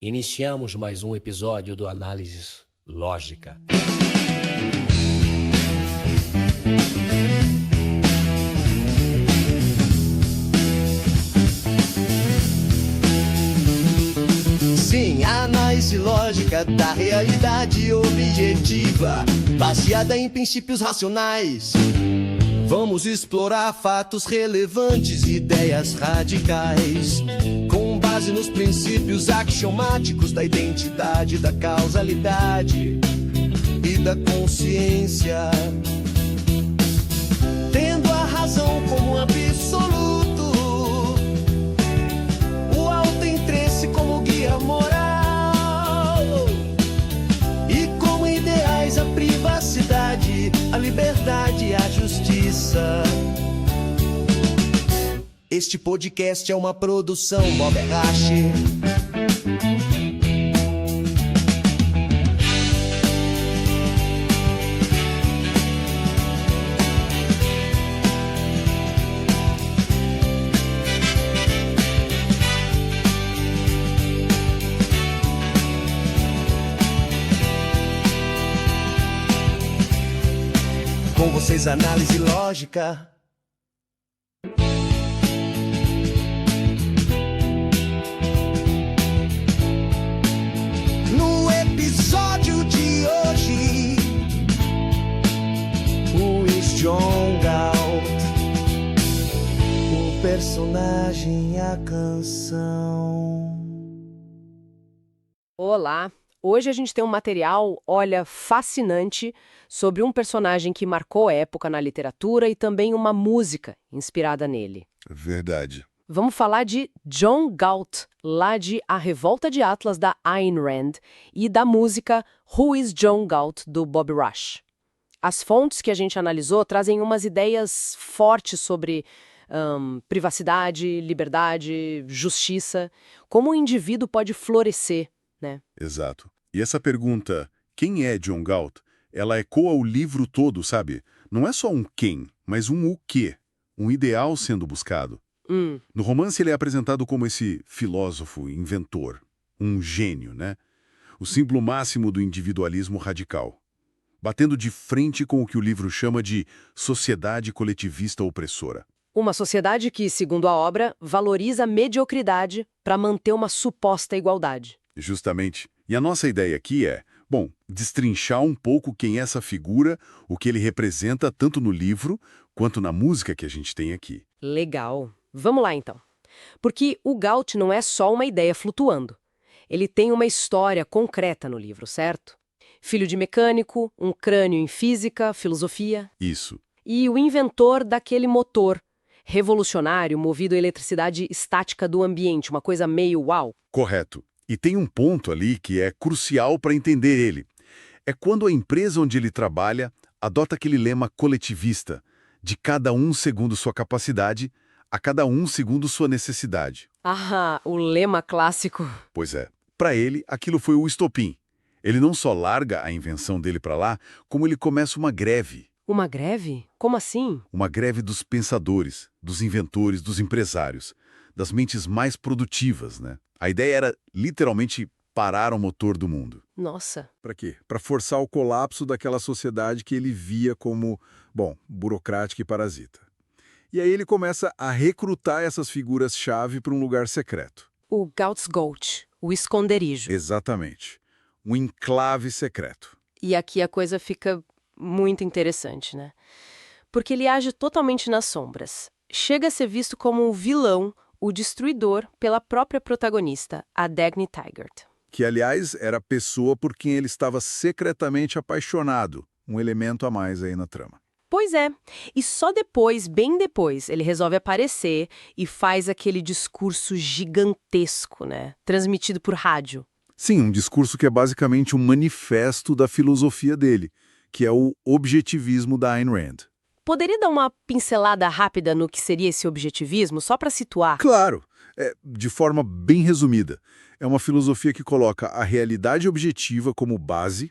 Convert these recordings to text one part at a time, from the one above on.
Iniciamos mais um episódio do Análises Lógica. Sim, a análise lógica da realidade objetiva, baseada em princípios racionais. Vamos explorar fatos relevantes e ideias radicais, com base nos princípios axiomáticos da identidade, da causalidade e da consciência. Tendo a razão como absoluto, o autointeresse como guia moral, e como ideais a privacidade, a liberdade e a justiça. Este podcast é uma produção Bob Rache. Com vocês, análise lógica. No episódio de hoje, Who is John Galt? O personagem e a canção. Olá! Hoje a gente tem um material, olha, fascinante sobre um personagem que marcou época na literatura e também uma música inspirada nele. Verdade. Vamos falar de John Galt, lá de A Revolta de Atlas, da Ayn Rand, e da música Who is John Galt, do Bob Rush. As fontes que a gente analisou trazem umas ideias fortes sobre privacidade, liberdade, justiça, como o indivíduo pode florescer, né? Exato. E essa pergunta, quem é John Galt, ela ecoa o livro todo, sabe? Não é só um quem, mas um o quê, um ideal sendo buscado. No romance ele é apresentado como esse filósofo, inventor, um gênio, né? O símbolo máximo do individualismo radical, batendo de frente com o que o livro chama de sociedade coletivista opressora. Uma sociedade que, segundo a obra, valoriza a mediocridade para manter uma suposta igualdade. Justamente. E a nossa ideia aqui é, bom, destrinchar um pouco quem é essa figura, o que ele representa tanto no livro quanto na música que a gente tem aqui. Legal. Vamos lá, então. Porque o Galt não é só uma ideia flutuando. Ele tem uma história concreta no livro, certo? Filho de mecânico, um crânio em física, filosofia. Isso. E o inventor daquele motor revolucionário movido à eletricidade estática do ambiente, uma coisa meio uau. Correto. E tem um ponto ali que é crucial para entender ele. É quando a empresa onde ele trabalha adota aquele lema coletivista, de cada um segundo sua capacidade, a cada um segundo sua necessidade. Ah, o lema clássico. Pois é. Para ele, aquilo foi o estopim. Ele não só larga a invenção dele para lá, como ele começa uma greve. Uma greve? Como assim? Uma greve dos pensadores, dos inventores, dos empresários, das mentes mais produtivas, né? A ideia era, literalmente, parar o motor do mundo. Nossa. Para quê? Para forçar o colapso daquela sociedade que ele via como, bom, burocrática e parasita. E aí ele começa a recrutar essas figuras-chave para um lugar secreto. O Galt's Gulch, o esconderijo. Exatamente. Um enclave secreto. E aqui a coisa fica muito interessante, né? Porque ele age totalmente nas sombras. Chega a ser visto como um vilão, o destruidor, pela própria protagonista, a Dagny Taggart. Que, aliás, era a pessoa por quem ele estava secretamente apaixonado. Um elemento a mais aí na trama. Pois é. E só depois, bem depois, ele resolve aparecer e faz aquele discurso gigantesco, né? Transmitido por rádio. Sim, um discurso que é basicamente um manifesto da filosofia dele, que é o objetivismo da Ayn Rand. Poderia dar uma pincelada rápida no que seria esse objetivismo, só para situar? Claro, de forma bem resumida. É uma filosofia que coloca a realidade objetiva como base,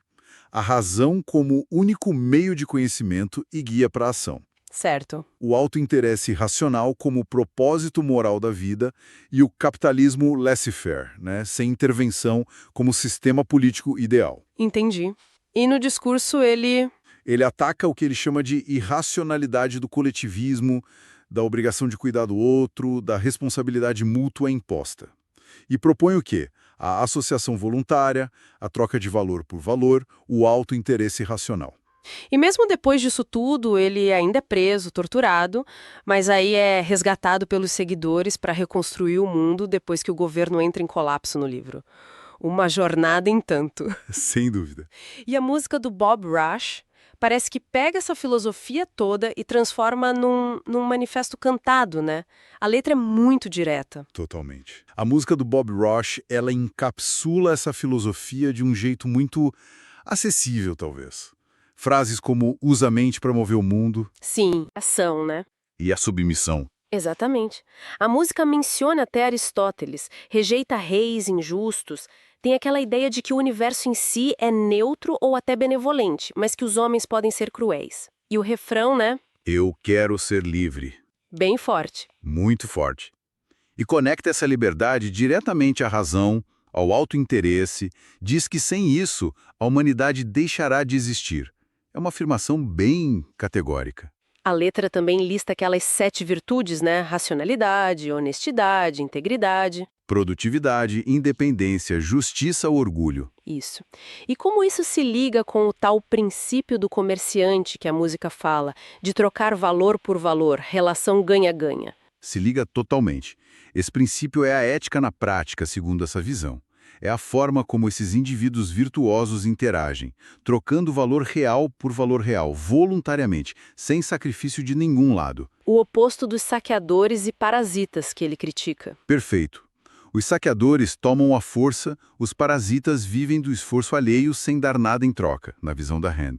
a razão como único meio de conhecimento e guia para a ação. Certo. O autointeresse racional como propósito moral da vida e o capitalismo laissez-faire, né, sem intervenção como sistema político ideal. Entendi. E no discurso Ele ataca o que ele chama de irracionalidade do coletivismo, da obrigação de cuidar do outro, da responsabilidade mútua imposta. E propõe o quê? A associação voluntária, a troca de valor por valor, o autointeresse racional. E mesmo depois disso tudo, ele ainda é preso, torturado, mas aí é resgatado pelos seguidores para reconstruir o mundo depois que o governo entra em colapso no livro. Uma jornada em tanto. Sem dúvida. E a música do Bob Rush parece que pega essa filosofia toda e transforma num manifesto cantado, né? A letra é muito direta. Totalmente. A música do Bob Rush, ela encapsula essa filosofia de um jeito muito acessível, talvez. Frases como usa a mente para mover o mundo. Sim, ação, né? E a submissão. Exatamente. A música menciona até Aristóteles, rejeita reis injustos, tem aquela ideia de que o universo em si é neutro ou até benevolente, mas que os homens podem ser cruéis. E o refrão, né? Eu quero ser livre. Bem forte. Muito forte. E conecta essa liberdade diretamente à razão, ao autointeresse, diz que sem isso a humanidade deixará de existir. É uma afirmação bem categórica. A letra também lista aquelas 7 virtudes, né? Racionalidade, honestidade, integridade. Produtividade, independência, justiça, orgulho. Isso. E como isso se liga com o tal princípio do comerciante que a música fala, de trocar valor por valor, relação ganha-ganha? Se liga totalmente. Esse princípio é a ética na prática, segundo essa visão. É a forma como esses indivíduos virtuosos interagem, trocando valor real por valor real, voluntariamente, sem sacrifício de nenhum lado. O oposto dos saqueadores e parasitas que ele critica. Perfeito. Os saqueadores tomam a força, os parasitas vivem do esforço alheio sem dar nada em troca, na visão da Rand.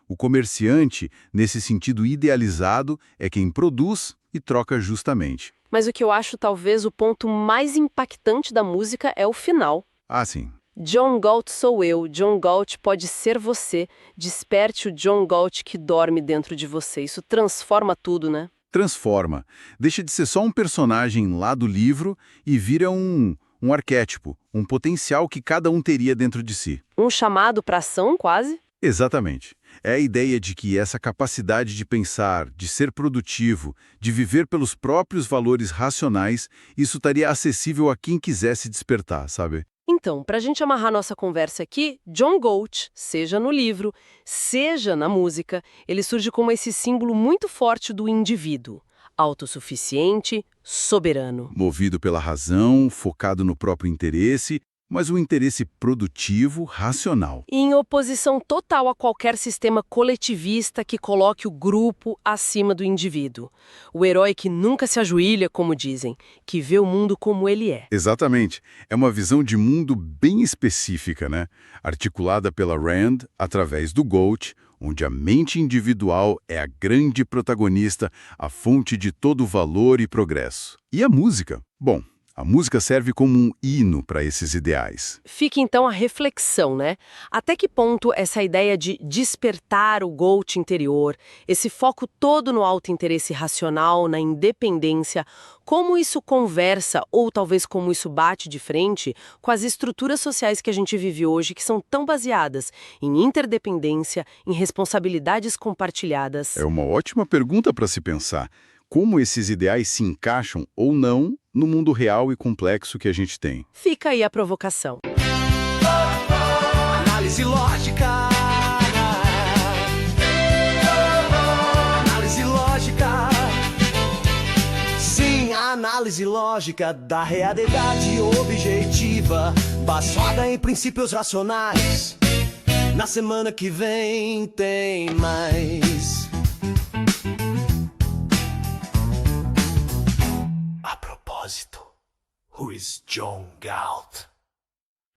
O comerciante, nesse sentido idealizado, é quem produz e troca justamente. Mas o que eu acho talvez o ponto mais impactante da música é o final. Ah, sim. John Galt sou eu, John Galt pode ser você, desperte o John Galt que dorme dentro de você. Isso transforma tudo, né? Transforma. Deixa de ser só um personagem lá do livro e vira um arquétipo, um potencial que cada um teria dentro de si. Um chamado para ação, quase? Exatamente. É a ideia de que essa capacidade de pensar, de ser produtivo, de viver pelos próprios valores racionais, isso estaria acessível a quem quisesse despertar, sabe? Então, para a gente amarrar nossa conversa aqui, John Galt, seja no livro, seja na música, ele surge como esse símbolo muito forte do indivíduo. Autossuficiente, soberano. Movido pela razão, focado no próprio interesse, mas um interesse produtivo, racional. E em oposição total a qualquer sistema coletivista que coloque o grupo acima do indivíduo. O herói que nunca se ajoelha, como dizem, que vê o mundo como ele é. Exatamente. É uma visão de mundo bem específica, né? Articulada pela Rand através do Galt, onde a mente individual é a grande protagonista, a fonte de todo valor e progresso. E a música? Bom, a música serve como um hino para esses ideais. Fica então a reflexão, né? Até que ponto essa ideia de despertar o Galt interior, esse foco todo no autointeresse racional, na independência, como isso conversa, ou talvez como isso bate de frente, com as estruturas sociais que a gente vive hoje, que são tão baseadas em interdependência, em responsabilidades compartilhadas? É uma ótima pergunta para se pensar. Como esses ideais se encaixam ou não no mundo real e complexo que a gente tem. Fica aí a provocação. Análise lógica. Análise lógica. Sim, a análise lógica da realidade objetiva, baseada em princípios racionais. Na semana que vem tem mais. Who is John Galt?